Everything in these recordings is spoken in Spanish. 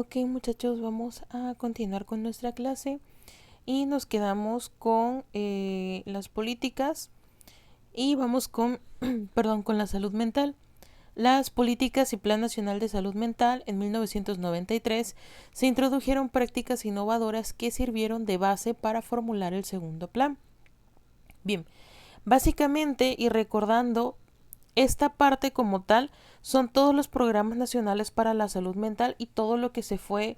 Ok, muchachos, vamos a continuar con nuestra clase y nos quedamos con las políticas y vamos con, perdón, con la salud mental. Las políticas y Plan Nacional de Salud Mental en 1993 se introdujeron prácticas innovadoras que sirvieron de base para formular el segundo plan. Bien, básicamente y recordando esta parte como tal son todos los programas nacionales para la salud mental y todo lo que se fue,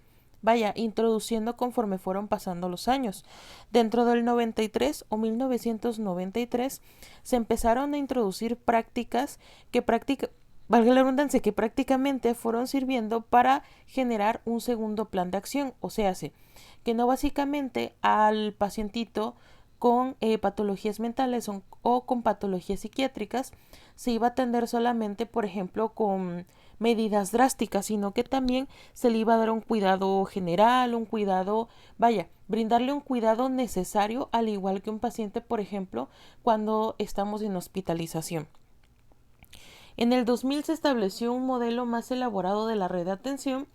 introduciendo conforme fueron pasando los años. Dentro del 93 o 1993 se empezaron a introducir prácticas que valga la redundancia, que prácticamente fueron sirviendo para generar un segundo plan de acción, o sea, que no básicamente al pacientito con patologías mentales o con patologías psiquiátricas se iba a atender solamente, por ejemplo, con medidas drásticas, sino que también se le iba a dar un cuidado general, un cuidado, brindarle un cuidado necesario, al igual que un paciente, por ejemplo, cuando estamos en hospitalización. En el 2000 se estableció un modelo más elaborado de la red de atención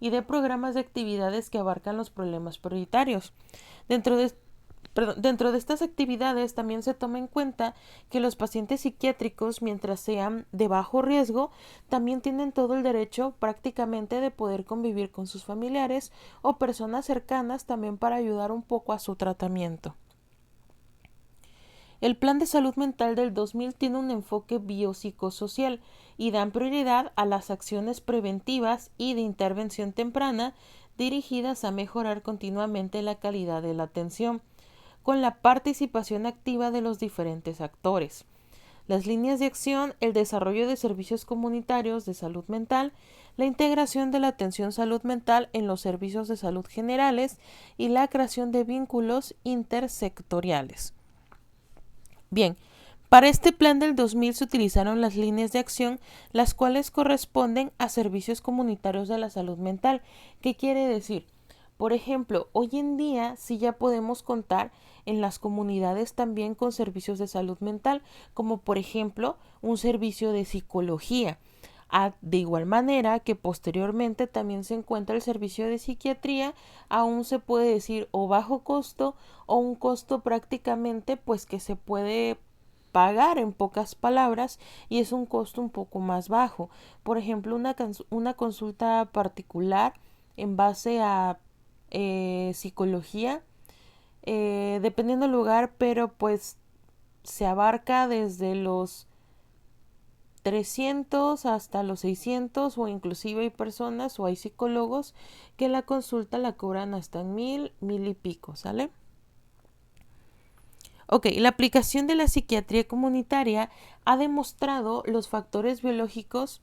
y de programas de actividades que abarcan los problemas prioritarios. Dentro de Dentro de estas actividades también se toma en cuenta que los pacientes psiquiátricos, mientras sean de bajo riesgo, también tienen todo el derecho prácticamente de poder convivir con sus familiares o personas cercanas también para ayudar un poco a su tratamiento. El Plan de Salud Mental del 2000 tiene un enfoque biopsicosocial y dan prioridad a las acciones preventivas y de intervención temprana dirigidas a mejorar continuamente la calidad de la atención, con la participación activa de los diferentes actores. Las líneas de acción, el desarrollo de servicios comunitarios de salud mental, la integración de la atención salud mental en los servicios de salud generales y la creación de vínculos intersectoriales. Bien, para este plan del 2000 se utilizaron las líneas de acción, las cuales corresponden a servicios comunitarios de la salud mental. ¿Qué quiere decir? Por ejemplo, hoy en día sí ya podemos contar en las comunidades también con servicios de salud mental, como por ejemplo un servicio de psicología. De igual manera que posteriormente también se encuentra el servicio de psiquiatría, aún se puede decir o bajo costo o un costo prácticamente pues que se puede pagar en pocas palabras y es un costo un poco más bajo. Por ejemplo, una consulta particular en base a psicología, dependiendo del lugar, pero pues se abarca desde los 300 hasta los 600 o inclusive hay personas o hay psicólogos que la consulta la cobran hasta en 1000 y pico, ¿sale? Ok, la aplicación de la psiquiatría comunitaria ha demostrado que los factores biológicos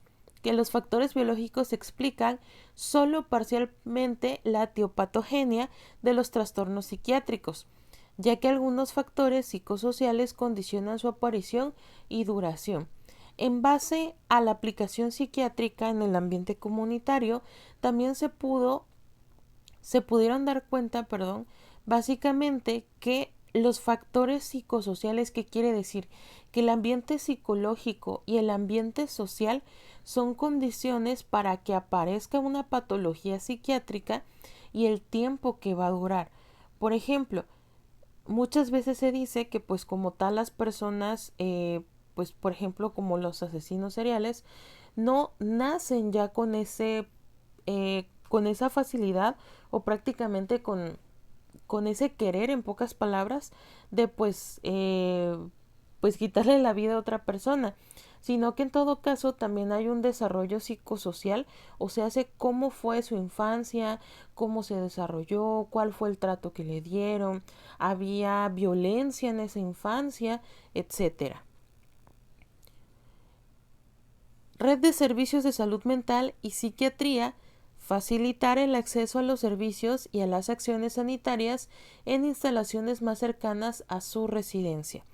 explican solo parcialmente la etiopatogenia de los trastornos psiquiátricos, ya que algunos factores psicosociales condicionan su aparición y duración. En base a la aplicación psiquiátrica en el ambiente comunitario, también se pudieron dar cuenta, básicamente que los factores psicosociales, ¿qué quiere decir? Que el ambiente psicológico y el ambiente social son condiciones para que aparezca una patología psiquiátrica y el tiempo que va a durar. Por ejemplo, muchas veces se dice que pues como tal las personas, pues por ejemplo como los asesinos seriales, no nacen ya con esa facilidad o prácticamente con ese querer, en pocas palabras, de pues quitarle la vida a otra persona, sino que en todo caso también hay un desarrollo psicosocial, o sea, cómo fue su infancia, cómo se desarrolló, cuál fue el trato que le dieron, había violencia en esa infancia, etcétera. Red de servicios de salud mental y psiquiatría, facilitar el acceso a los servicios y a las acciones sanitarias en instalaciones más cercanas a su residencia.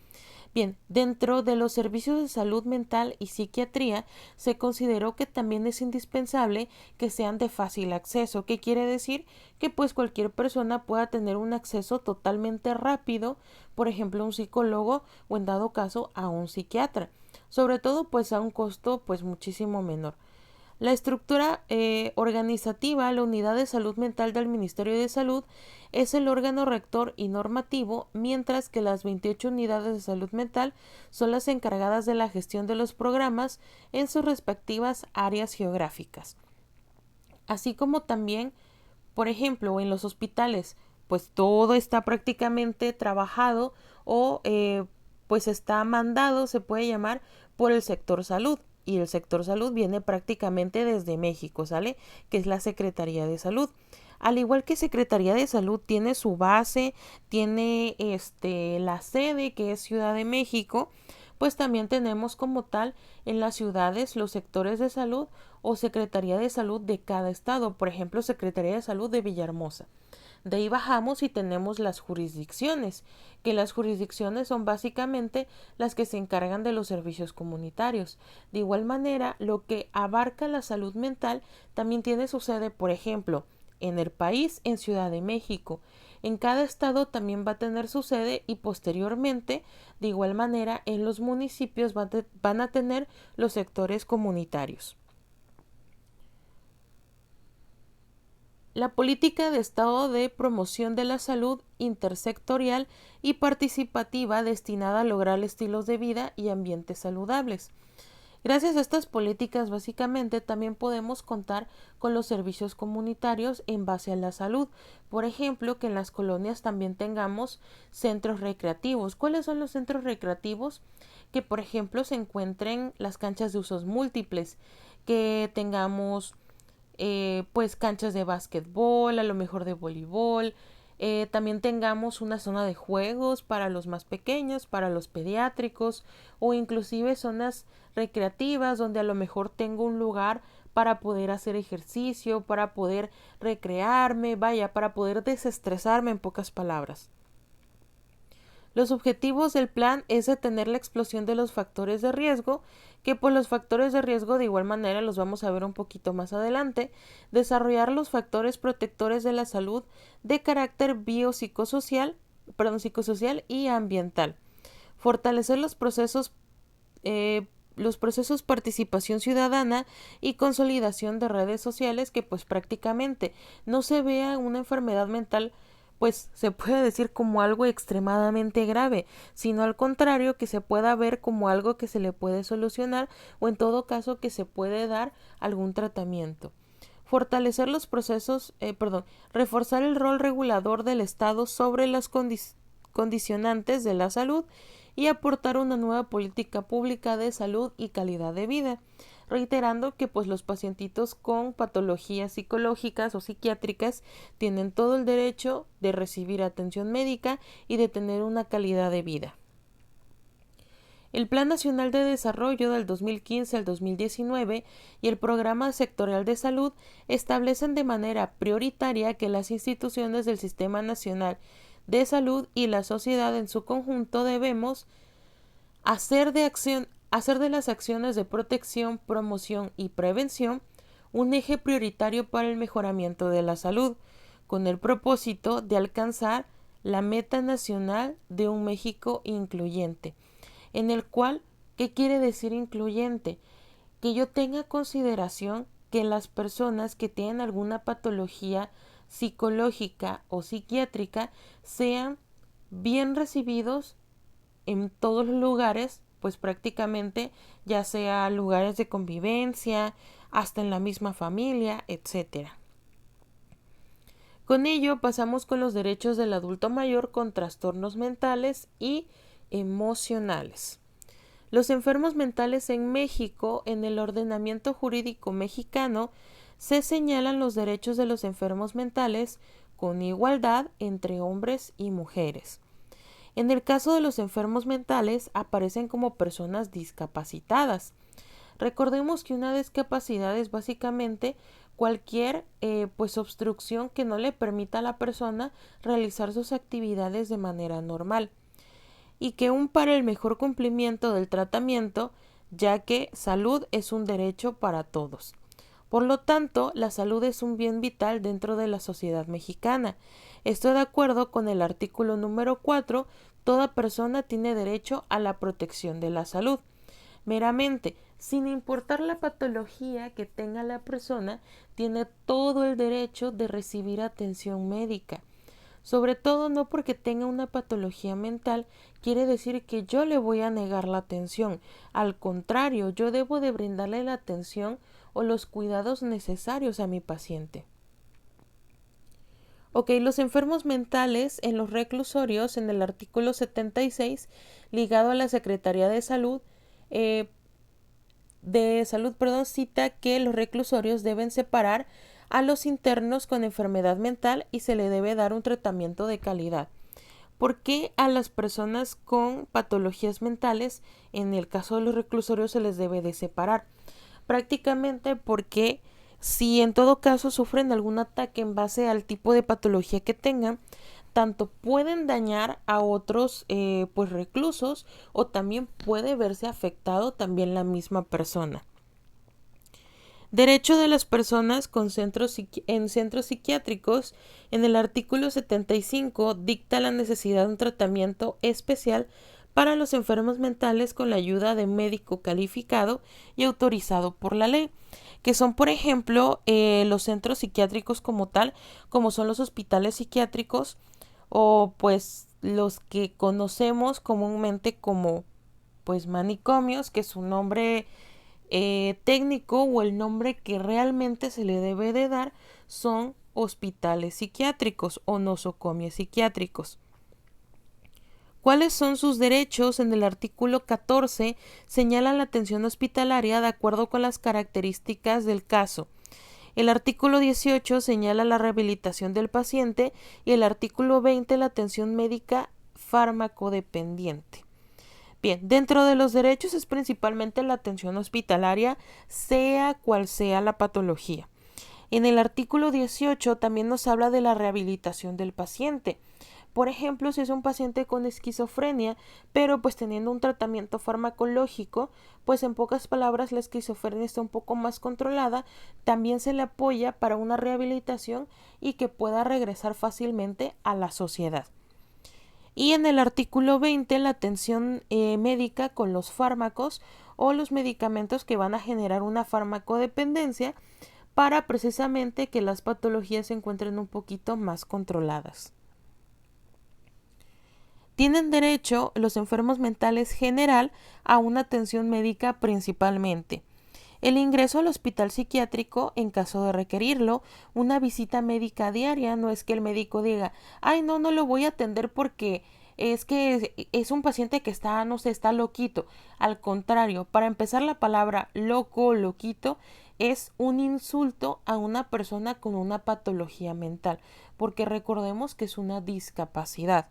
Bien, dentro de los servicios de salud mental y psiquiatría se consideró que también es indispensable que sean de fácil acceso. ¿Qué quiere decir? Que pues cualquier persona pueda tener un acceso totalmente rápido, por ejemplo, a un psicólogo o en dado caso a un psiquiatra. Sobre todo pues a un costo pues muchísimo menor. La estructura organizativa, la Unidad de Salud Mental del Ministerio de Salud, es el órgano rector y normativo, mientras que las 28 unidades de salud mental son las encargadas de la gestión de los programas en sus respectivas áreas geográficas. Así como también, por ejemplo, en los hospitales, pues todo está prácticamente trabajado o pues está mandado, se puede llamar, por el sector salud. Y el sector salud viene prácticamente desde México, ¿sale? Que es la Secretaría de Salud. Al igual que Secretaría de Salud tiene su base, tiene la sede que es Ciudad de México, pues también tenemos como tal en las ciudades los sectores de salud o Secretaría de Salud de cada estado, por ejemplo, Secretaría de Salud de Villahermosa. De ahí bajamos y tenemos las jurisdicciones, que las jurisdicciones son básicamente las que se encargan de los servicios comunitarios. De igual manera, lo que abarca la salud mental también tiene su sede, por ejemplo, en el país, en Ciudad de México. En cada estado también va a tener su sede y posteriormente, de igual manera, en los municipios van a tener los sectores comunitarios. La política de Estado de promoción de la salud intersectorial y participativa destinada a lograr estilos de vida y ambientes saludables. Gracias a estas políticas, básicamente, también podemos contar con los servicios comunitarios en base a la salud. Por ejemplo, que en las colonias también tengamos centros recreativos. ¿Cuáles son los centros recreativos? Que, por ejemplo, se encuentren las canchas de usos múltiples, que tengamos pues canchas de básquetbol, a lo mejor de voleibol, también tengamos una zona de juegos para los más pequeños, para los pediátricos o inclusive zonas recreativas donde a lo mejor tengo un lugar para poder hacer ejercicio, para poder recrearme, vaya, para poder desestresarme en pocas palabras. Los objetivos del plan es detener la explosión de los factores de riesgo, que por los factores de riesgo de igual manera los vamos a ver un poquito más adelante, desarrollar los factores protectores de la salud de carácter psicosocial y ambiental, fortalecer los procesos participación ciudadana y consolidación de redes sociales que pues prácticamente no se vea una enfermedad mental pues se puede decir como algo extremadamente grave, sino al contrario que se pueda ver como algo que se le puede solucionar o en todo caso que se puede dar algún tratamiento. Fortalecer los reforzar el rol regulador del Estado sobre las condicionantes de la salud y aportar una nueva política pública de salud y calidad de vida, reiterando que pues los pacientitos con patologías psicológicas o psiquiátricas tienen todo el derecho de recibir atención médica y de tener una calidad de vida. El Plan Nacional de Desarrollo del 2015 al 2019 y el Programa Sectorial de Salud establecen de manera prioritaria que las instituciones del Sistema Nacional de Salud y la sociedad en su conjunto debemos hacer de las acciones de protección, promoción y prevención un eje prioritario para el mejoramiento de la salud, con el propósito de alcanzar la meta nacional de un México incluyente, en el cual, ¿qué quiere decir incluyente? Que yo tenga consideración que las personas que tienen alguna patología psicológica o psiquiátrica sean bien recibidos en todos los lugares, pues prácticamente ya sea lugares de convivencia, hasta en la misma familia, etcétera. Con ello pasamos con los derechos del adulto mayor con trastornos mentales y emocionales. Los enfermos mentales en México, en el ordenamiento jurídico mexicano, se señalan los derechos de los enfermos mentales con igualdad entre hombres y mujeres. En el caso de los enfermos mentales aparecen como personas discapacitadas. Recordemos que una discapacidad es básicamente cualquier obstrucción que no le permita a la persona realizar sus actividades de manera normal y que para el mejor cumplimiento del tratamiento, ya que salud es un derecho para todos. Por lo tanto, la salud es un bien vital dentro de la sociedad mexicana. Esto de acuerdo con el artículo número 4, toda persona tiene derecho a la protección de la salud. meramente, sin importar la patología que tenga la persona, tiene todo el derecho de recibir atención médica. Sobre todo no porque tenga una patología mental quiere decir que yo le voy a negar la atención. Al contrario, yo debo de brindarle la atención o los cuidados necesarios a mi paciente. Ok, los enfermos mentales en los reclusorios, en el artículo 76, ligado a la Secretaría de Salud, cita que los reclusorios deben separar a los internos con enfermedad mental y se le debe dar un tratamiento de calidad. ¿Por qué a las personas con patologías mentales, en el caso de los reclusorios, se les debe de separar? Prácticamente porque si en todo caso sufren algún ataque en base al tipo de patología que tengan, tanto pueden dañar a otros pues reclusos o también puede verse afectado también la misma persona. Derecho de las personas con en centros psiquiátricos, en el artículo 75 dicta la necesidad de un tratamiento especial para los enfermos mentales con la ayuda de médico calificado y autorizado por la ley, que son, por ejemplo, los centros psiquiátricos como tal, como son los hospitales psiquiátricos o pues los que conocemos comúnmente como pues manicomios, que su nombre técnico o el nombre que realmente se le debe de dar son hospitales psiquiátricos o nosocomios psiquiátricos. ¿Cuáles son sus derechos? En el artículo 14 señala la atención hospitalaria de acuerdo con las características del caso. El artículo 18 señala la rehabilitación del paciente y el artículo 20 la atención médica farmacodependiente. Bien, dentro de los derechos es principalmente la atención hospitalaria, sea cual sea la patología. En el artículo 18 también nos habla de la rehabilitación del paciente. Por ejemplo, si es un paciente con esquizofrenia, pero pues teniendo un tratamiento farmacológico, pues en pocas palabras la esquizofrenia está un poco más controlada, también se le apoya para una rehabilitación y que pueda regresar fácilmente a la sociedad. Y en el artículo 20 la atención médica con los fármacos o los medicamentos que van a generar una farmacodependencia para precisamente que las patologías se encuentren un poquito más controladas. Tienen derecho los enfermos mentales general a una atención médica principalmente. El ingreso al hospital psiquiátrico en caso de requerirlo, una visita médica diaria, no es que el médico diga, ay no lo voy a atender porque es que es un paciente que está, no sé, está loquito. Al contrario, para empezar la palabra loco o loquito es un insulto a una persona con una patología mental, porque recordemos que es una discapacidad.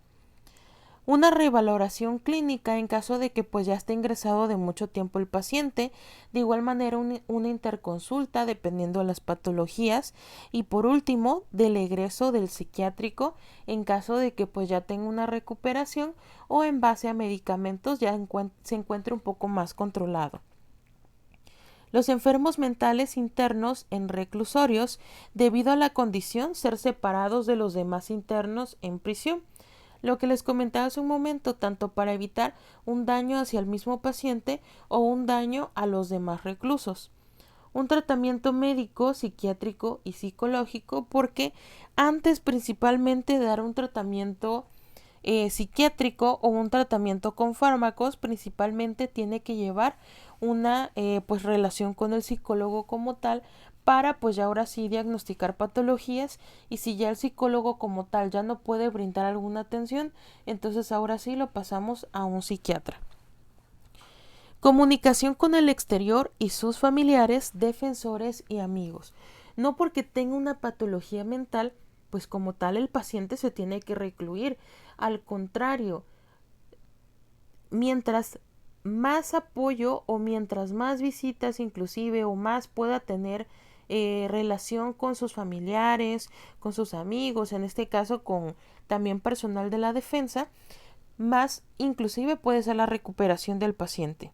Una revaloración clínica en caso de que pues ya esté ingresado de mucho tiempo el paciente, de igual manera una interconsulta dependiendo de las patologías y por último del egreso del psiquiátrico en caso de que pues ya tenga una recuperación o en base a medicamentos ya se encuentre un poco más controlado. Los enfermos mentales internos en reclusorios, debido a la condición, ser separados de los demás internos en prisión. Lo que les comentaba hace un momento, tanto para evitar un daño hacia el mismo paciente o un daño a los demás reclusos. Un tratamiento médico, psiquiátrico y psicológico, porque antes principalmente de dar un tratamiento psiquiátrico o un tratamiento con fármacos, principalmente tiene que llevar una pues relación con el psicólogo como tal para pues ya ahora sí diagnosticar patologías y si ya el psicólogo como tal ya no puede brindar alguna atención, entonces ahora sí lo pasamos a un psiquiatra. Comunicación con el exterior y sus familiares, defensores y amigos. No porque tenga una patología mental, pues como tal el paciente se tiene que recluir. Al contrario, mientras más apoyo o mientras más visitas inclusive o más pueda tener relación con sus familiares, con sus amigos, en este caso con también personal de la defensa, más inclusive puede ser la recuperación del paciente.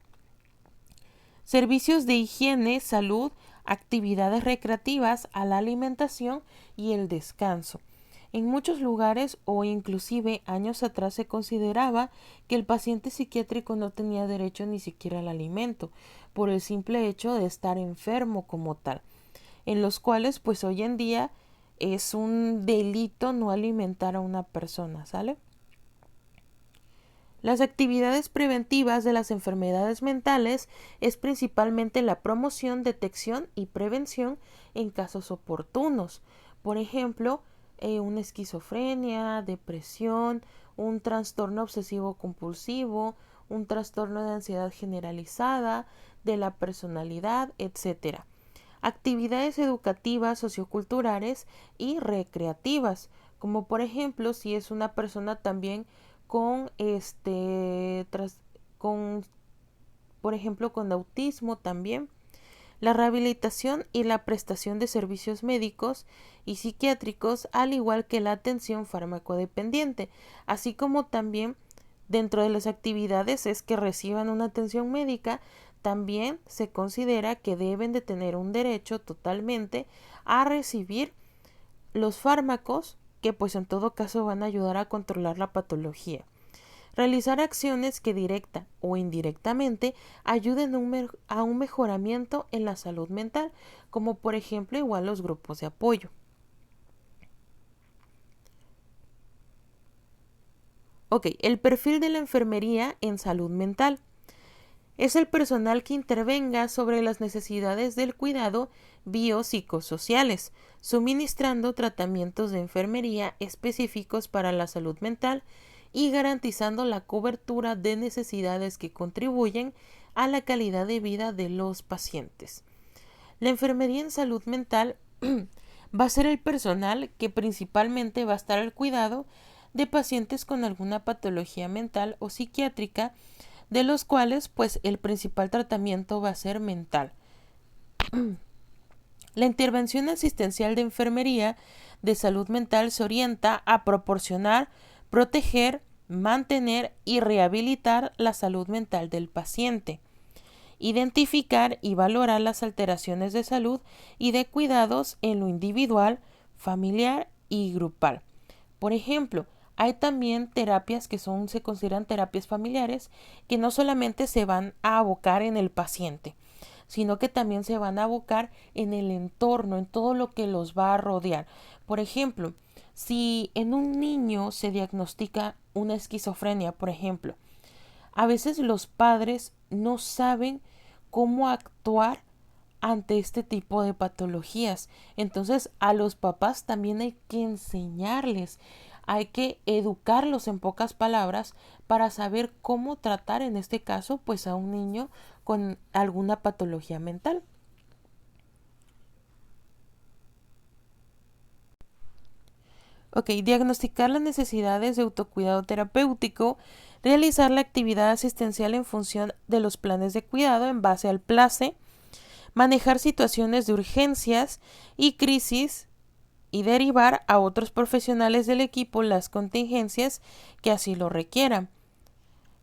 Servicios de higiene, salud, actividades recreativas, a la alimentación y el descanso. En muchos lugares o inclusive años atrás se consideraba que el paciente psiquiátrico no tenía derecho ni siquiera al alimento, por el simple hecho de estar enfermo como tal, en los cuales pues hoy en día es un delito no alimentar a una persona, ¿sale? Las actividades preventivas de las enfermedades mentales es principalmente la promoción, detección y prevención en casos oportunos. Por ejemplo, una esquizofrenia, depresión, un trastorno obsesivo compulsivo, un trastorno de ansiedad generalizada, de la personalidad, etcétera. Actividades educativas, socioculturales y recreativas, como por ejemplo si es una persona también con con por ejemplo con autismo también, la rehabilitación y la prestación de servicios médicos y psiquiátricos, al igual que la atención farmacodependiente, así como también dentro de las actividades es que reciban una atención médica. También se considera que deben de tener un derecho totalmente a recibir los fármacos que pues en todo caso van a ayudar a controlar la patología. Realizar acciones que directa o indirectamente ayuden a un mejoramiento en la salud mental, como por ejemplo igual los grupos de apoyo. Ok, el perfil de la enfermería en salud mental. Es el personal que intervenga sobre las necesidades del cuidado biopsicosociales, suministrando tratamientos de enfermería específicos para la salud mental y garantizando la cobertura de necesidades que contribuyen a la calidad de vida de los pacientes. La enfermería en salud mental va a ser el personal que principalmente va a estar al cuidado de pacientes con alguna patología mental o psiquiátrica, de los cuales pues el principal tratamiento va a ser mental. La intervención asistencial de enfermería de salud mental se orienta a proporcionar, proteger, mantener y rehabilitar la salud mental del paciente, identificar y valorar las alteraciones de salud y de cuidados en lo individual, familiar y grupal. Por ejemplo, hay también terapias que se consideran terapias familiares, que no solamente se van a abocar en el paciente, sino que también se van a abocar en el entorno, en todo lo que los va a rodear. Por ejemplo, si en un niño se diagnostica una esquizofrenia, por ejemplo, a veces los padres no saben cómo actuar ante este tipo de patologías. Entonces, a los papás también hay que enseñarles, hay que educarlos en pocas palabras para saber cómo tratar en este caso pues a un niño con alguna patología mental. Ok, diagnosticar las necesidades de autocuidado terapéutico, realizar la actividad asistencial en función de los planes de cuidado en base al PLACE, manejar situaciones de urgencias y crisis y derivar a otros profesionales del equipo las contingencias que así lo requieran.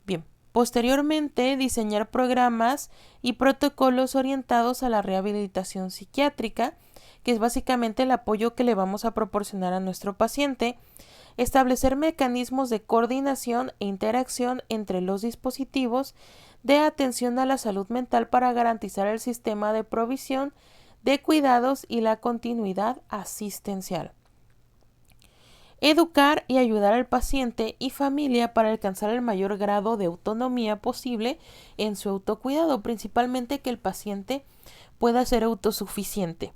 Bien, posteriormente diseñar programas y protocolos orientados a la rehabilitación psiquiátrica, que es básicamente el apoyo que le vamos a proporcionar a nuestro paciente, establecer mecanismos de coordinación e interacción entre los dispositivos de atención a la salud mental para garantizar el sistema de provisión de cuidados y la continuidad asistencial. Educar y ayudar al paciente y familia para alcanzar el mayor grado de autonomía posible en su autocuidado, principalmente que el paciente pueda ser autosuficiente.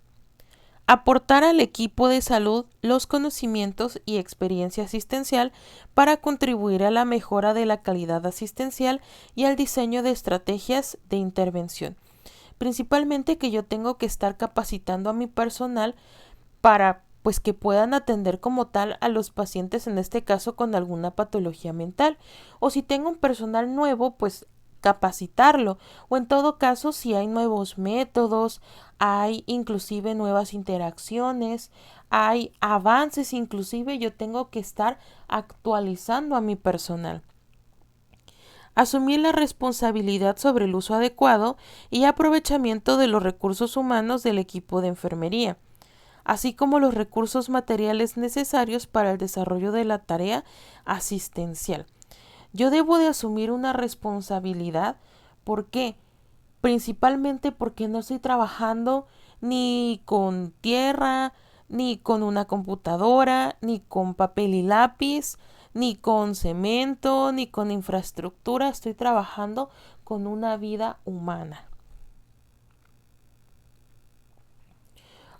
Aportar al equipo de salud los conocimientos y experiencia asistencial para contribuir a la mejora de la calidad asistencial y al diseño de estrategias de intervención. Principalmente que yo tengo que estar capacitando a mi personal para pues que puedan atender como tal a los pacientes, en este caso con alguna patología mental, o si tengo un personal nuevo pues capacitarlo, o en todo caso si hay nuevos métodos, hay inclusive nuevas interacciones, hay avances, inclusive yo tengo que estar actualizando a mi personal. Asumir la responsabilidad sobre el uso adecuado y aprovechamiento de los recursos humanos del equipo de enfermería. así como los recursos materiales necesarios para el desarrollo de la tarea asistencial. Yo debo de asumir una responsabilidad. ¿Por qué? Principalmente porque no estoy trabajando ni con tierra, ni con una computadora, ni con papel y lápiz, ni con cemento, ni con infraestructura. Estoy trabajando con una vida humana.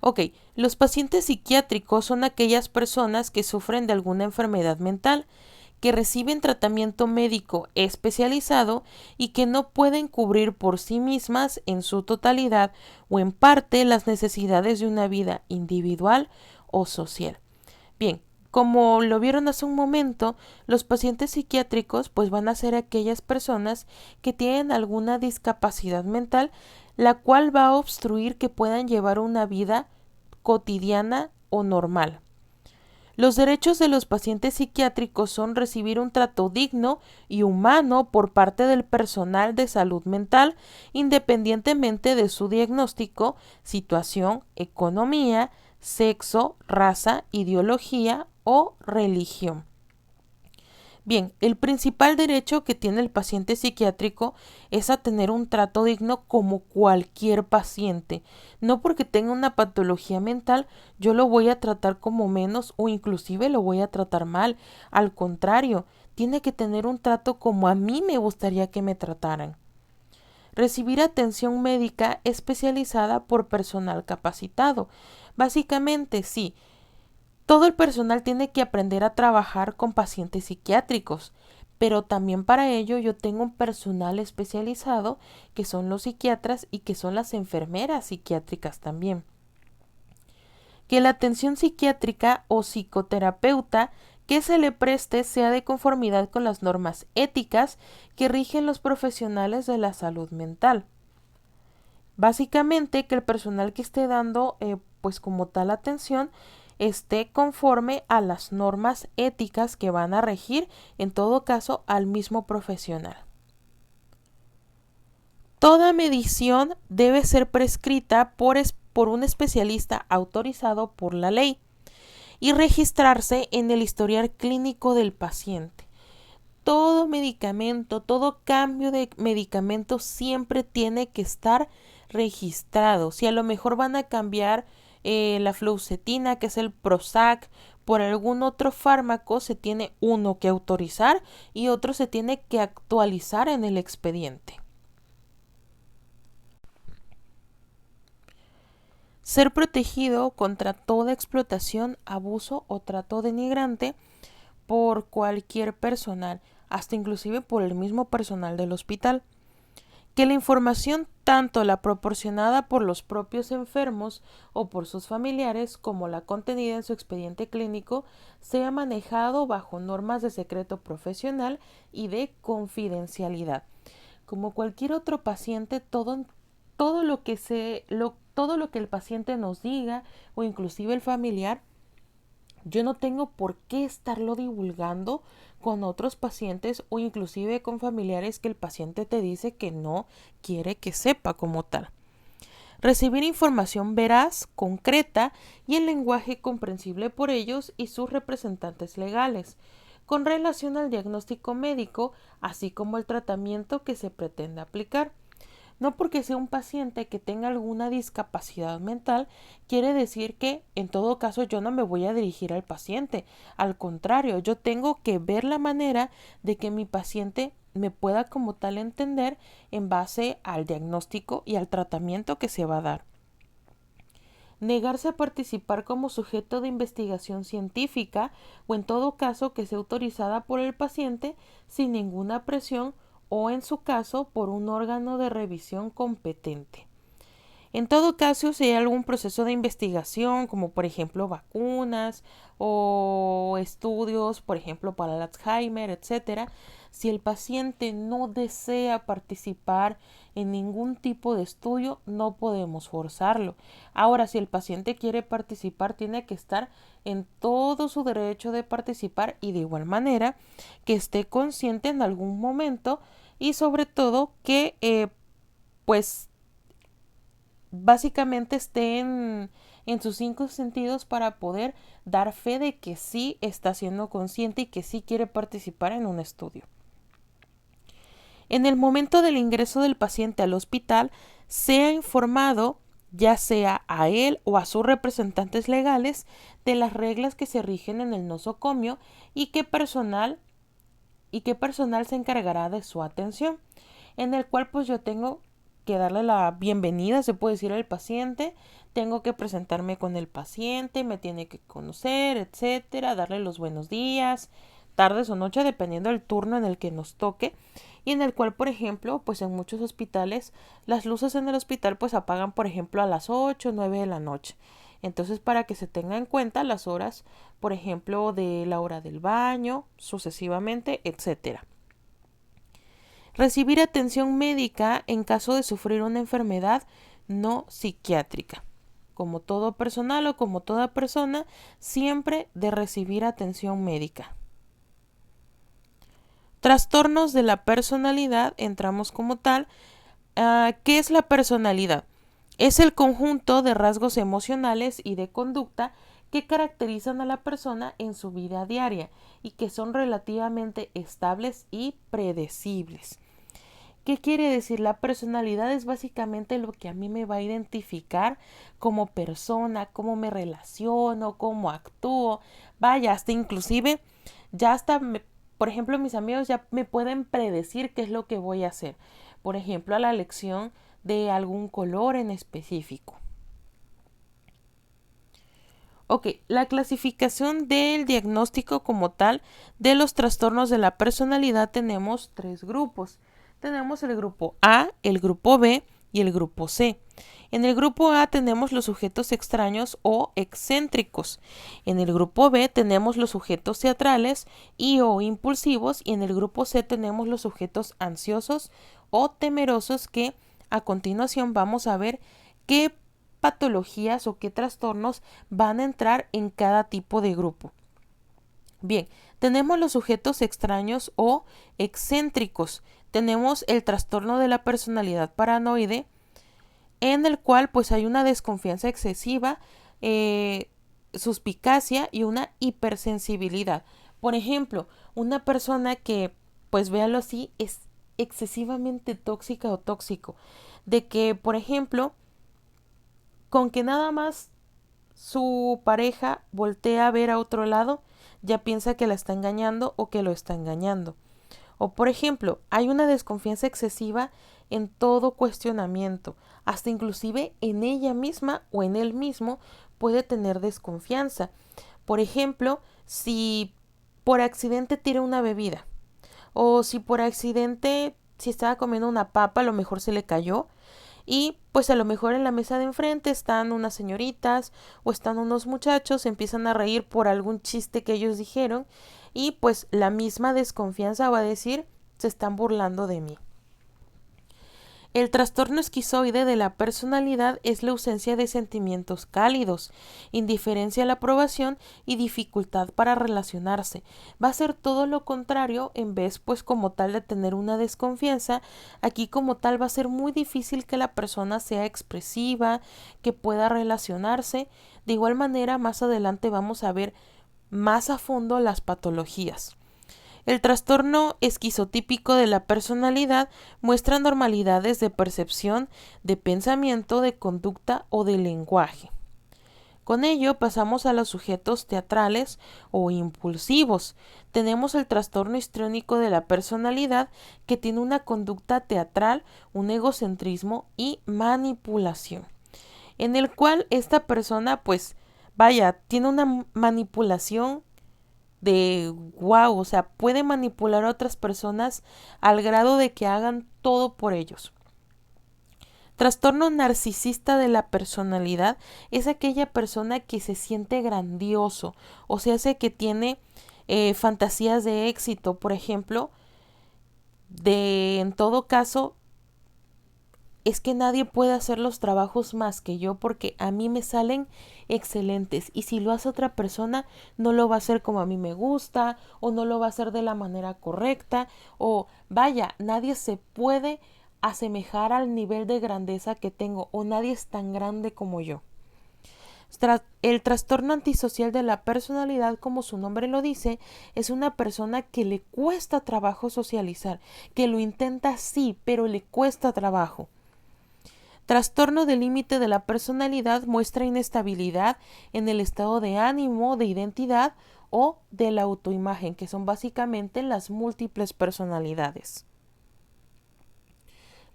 Ok, los pacientes psiquiátricos son aquellas personas que sufren de alguna enfermedad mental, que reciben tratamiento médico especializado y que no pueden cubrir por sí mismas en su totalidad o en parte las necesidades de una vida individual o social. Bien, como lo vieron hace un momento, los pacientes psiquiátricos pues van a ser aquellas personas que tienen alguna discapacidad mental, la cual va a obstruir que puedan llevar una vida cotidiana o normal. Los derechos de los pacientes psiquiátricos son recibir un trato digno y humano por parte del personal de salud mental, independientemente de su diagnóstico, situación, economía, sexo, raza, ideología o religión. Bien, el principal derecho que tiene el paciente psiquiátrico es a tener un trato digno como cualquier paciente. No porque tenga una patología mental, yo lo voy a tratar como menos o inclusive lo voy a tratar mal. Al contrario, tiene que tener un trato como a mí me gustaría que me trataran. Recibir atención médica especializada por personal capacitado. Básicamente, sí, todo el personal tiene que aprender a trabajar con pacientes psiquiátricos, pero también para ello yo tengo un personal especializado que son los psiquiatras y que son las enfermeras psiquiátricas también. Que la atención psiquiátrica o psicoterapeuta que se le preste sea de conformidad con las normas éticas que rigen los profesionales de la salud mental. Básicamente que el personal que esté dando pues como tal atención esté conforme a las normas éticas que van a regir en todo caso al mismo profesional. Toda medición debe ser prescrita por un especialista autorizado por la ley y registrarse en el historial clínico del paciente. Todo medicamento, todo cambio de medicamento siempre tiene que estar registrado. Si a lo mejor van a cambiar la fluoxetina, que es el Prozac, por algún otro fármaco, se tiene uno que autorizar y otro se tiene que actualizar en el expediente. Ser protegido contra toda explotación, abuso o trato denigrante por cualquier personal, hasta inclusive por el mismo personal del hospital. Que la información, tanto la proporcionada por los propios enfermos o por sus familiares como la contenida en su expediente clínico, sea manejado bajo normas de secreto profesional y de confidencialidad. Como cualquier otro paciente, todo todo lo que el paciente nos diga o inclusive el familiar, yo no tengo por qué estarlo divulgando con otros pacientes o inclusive con familiares que el paciente te dice que no quiere que sepa como tal. Recibir información veraz, concreta y en lenguaje comprensible por ellos y sus representantes legales, con relación al diagnóstico médico, así como el tratamiento que se pretende aplicar. No porque sea un paciente que tenga alguna discapacidad mental, quiere decir que en todo caso yo no me voy a dirigir al paciente. Al contrario, yo tengo que ver la manera de que mi paciente me pueda como tal entender en base al diagnóstico y al tratamiento que se va a dar. Negarse a participar como sujeto de investigación científica o en todo caso que sea autorizada por el paciente sin ninguna presión o en su caso por un órgano de revisión competente. En todo caso, si hay algún proceso de investigación, como por ejemplo vacunas o estudios, por ejemplo para el Alzheimer, etcétera, si el paciente no desea participar en ningún tipo de estudio, no podemos forzarlo. Ahora, si el paciente quiere participar, tiene que estar en todo su derecho de participar y de igual manera que esté consciente en algún momento y sobre todo que pues básicamente estén en sus 5 sentidos para poder dar fe de que sí está siendo consciente y que sí quiere participar en un estudio. En el momento del ingreso del paciente al hospital, se ha informado, ya sea a él o a sus representantes legales, de las reglas que se rigen en el nosocomio y qué personal se encargará de su atención, en el cual pues yo tengo que darle la bienvenida, se puede decir, al paciente, tengo que presentarme con el paciente, me tiene que conocer, etcétera, darle los buenos días, tardes o noche, dependiendo del turno en el que nos toque, y en el cual, por ejemplo, pues en muchos hospitales, las luces en el hospital pues apagan, por ejemplo, a las 8 o 9 de la noche. Entonces, para que se tenga en cuenta las horas, por ejemplo, de la hora del baño, sucesivamente, etcétera. Recibir atención médica en caso de sufrir una enfermedad no psiquiátrica. Como todo personal o como toda persona, siempre de recibir atención médica. Trastornos de la personalidad, entramos como tal. ¿Qué es la personalidad? Es el conjunto de rasgos emocionales y de conducta que caracterizan a la persona en su vida diaria y que son relativamente estables y predecibles. ¿Qué quiere decir? La personalidad es básicamente lo que a mí me va a identificar como persona, cómo me relaciono, cómo actúo. Vaya, hasta inclusive, por ejemplo, mis amigos ya me pueden predecir qué es lo que voy a hacer. Por ejemplo, a la elección de algún color en específico. Ok, la clasificación del diagnóstico como tal de los trastornos de la personalidad tenemos 3 grupos. Tenemos el grupo A, el grupo B y el grupo C. En el grupo A tenemos los sujetos extraños o excéntricos. En el grupo B tenemos los sujetos teatrales y o impulsivos. Y en el grupo C tenemos los sujetos ansiosos o temerosos, que a continuación vamos a ver qué patologías o qué trastornos van a entrar en cada tipo de grupo. Bien, tenemos los sujetos extraños o excéntricos. Tenemos el trastorno de la personalidad paranoide, en el cual pues hay una desconfianza excesiva, suspicacia y una hipersensibilidad. Por ejemplo, una persona que, pues véalo así, es excesivamente tóxica o tóxico. De que, por ejemplo, con que nada más su pareja voltea a ver a otro lado, ya piensa que la está engañando o que lo está engañando. O por ejemplo, hay una desconfianza excesiva en todo cuestionamiento, hasta inclusive en ella misma o en él mismo puede tener desconfianza. Por ejemplo, si por accidente tira una bebida, o si por accidente, si estaba comiendo una papa, a lo mejor se le cayó, y pues a lo mejor en la mesa de enfrente están unas señoritas o están unos muchachos, empiezan a reír por algún chiste que ellos dijeron, y pues la misma desconfianza va a decir, se están burlando de mí. El trastorno esquizoide de la personalidad es la ausencia de sentimientos cálidos, indiferencia a la aprobación y dificultad para relacionarse. Va a ser todo lo contrario, en vez pues como tal de tener una desconfianza, aquí como tal va a ser muy difícil que la persona sea expresiva, que pueda relacionarse. De igual manera, más adelante vamos a ver más a fondo las patologías. El trastorno esquizotípico de la personalidad muestra normalidades de percepción, de pensamiento, de conducta o de lenguaje. Con ello pasamos a los sujetos teatrales o impulsivos. Tenemos el trastorno histriónico de la personalidad, que tiene una conducta teatral, un egocentrismo y manipulación, en el cual esta persona pues vaya, tiene una manipulación de wow, o sea, puede manipular a otras personas al grado de que hagan todo por ellos. Trastorno narcisista de la personalidad es aquella persona que se siente grandioso, o sea, que tiene fantasías de éxito, por ejemplo, en todo caso, es que nadie puede hacer los trabajos más que yo porque a mí me salen excelentes, y si lo hace otra persona no lo va a hacer como a mí me gusta, o no lo va a hacer de la manera correcta, o vaya, nadie se puede asemejar al nivel de grandeza que tengo, o nadie es tan grande como yo. El trastorno antisocial de la personalidad, como su nombre lo dice, es una persona que le cuesta trabajo socializar, que lo intenta sí, pero le cuesta trabajo. Trastorno del límite de la personalidad muestra inestabilidad en el estado de ánimo, de identidad o de la autoimagen, que son básicamente las múltiples personalidades.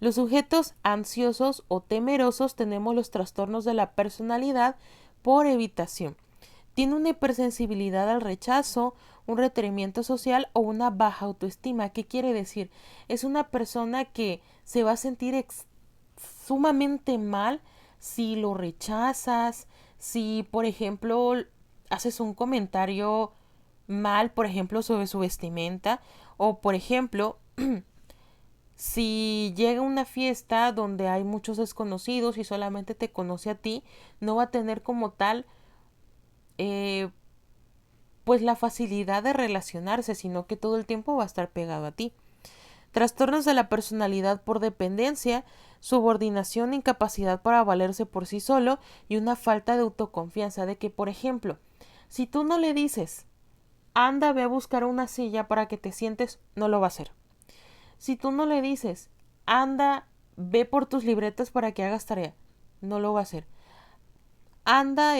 Los sujetos ansiosos o temerosos tenemos los trastornos de la personalidad por evitación. Tiene una hipersensibilidad al rechazo, un retraimiento social o una baja autoestima. ¿Qué quiere decir? Es una persona que se va a sentir sumamente mal si lo rechazas, si por ejemplo haces un comentario mal, por ejemplo, sobre su vestimenta, o por ejemplo, si llega a una fiesta donde hay muchos desconocidos y solamente te conoce a ti, no va a tener como tal pues la facilidad de relacionarse, sino que todo el tiempo va a estar pegado a ti. Trastornos de la personalidad por dependencia, subordinación, incapacidad para valerse por sí solo y una falta de autoconfianza, de que, por ejemplo, si tú no le dices, anda, ve a buscar una silla para que te sientes, no lo va a hacer. Si tú no le dices, anda, ve por tus libretas para que hagas tarea, no lo va a hacer. Anda,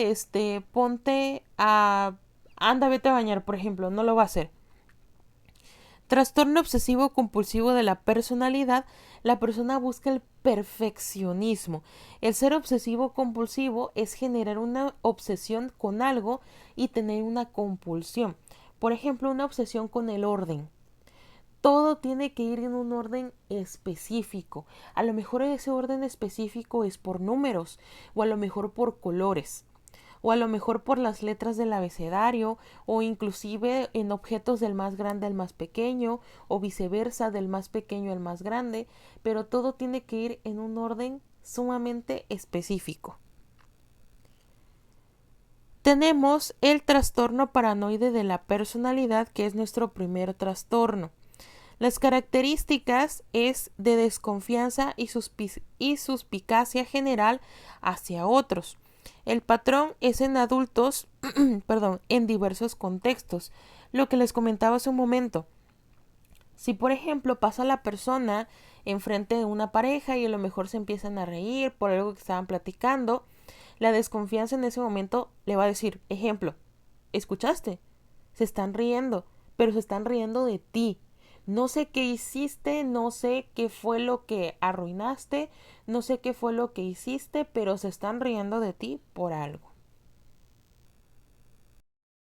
ponte a... Anda, vete a bañar, por ejemplo, no lo va a hacer. Trastorno obsesivo compulsivo de la personalidad, la persona busca el perfeccionismo. El ser obsesivo compulsivo es generar una obsesión con algo y tener una compulsión. Por ejemplo, una obsesión con el orden. Todo tiene que ir en un orden específico. A lo mejor ese orden específico es por números, o a lo mejor por colores, o a lo mejor por las letras del abecedario, o inclusive en objetos del más grande al más pequeño, o viceversa del más pequeño al más grande, pero todo tiene que ir en un orden sumamente específico. Tenemos el trastorno paranoide de la personalidad, que es nuestro primer trastorno. Las características es de desconfianza y suspicacia general hacia otros. El patrón es en adultos, en diversos contextos. Lo que les comentaba hace un momento. Si por ejemplo pasa la persona enfrente de una pareja y a lo mejor se empiezan a reír por algo que estaban platicando, la desconfianza en ese momento le va a decir, ejemplo, ¿escuchaste? Se están riendo, pero se están riendo de ti. No sé qué hiciste, no sé qué fue lo que arruinaste, no sé qué fue lo que hiciste, pero se están riendo de ti por algo.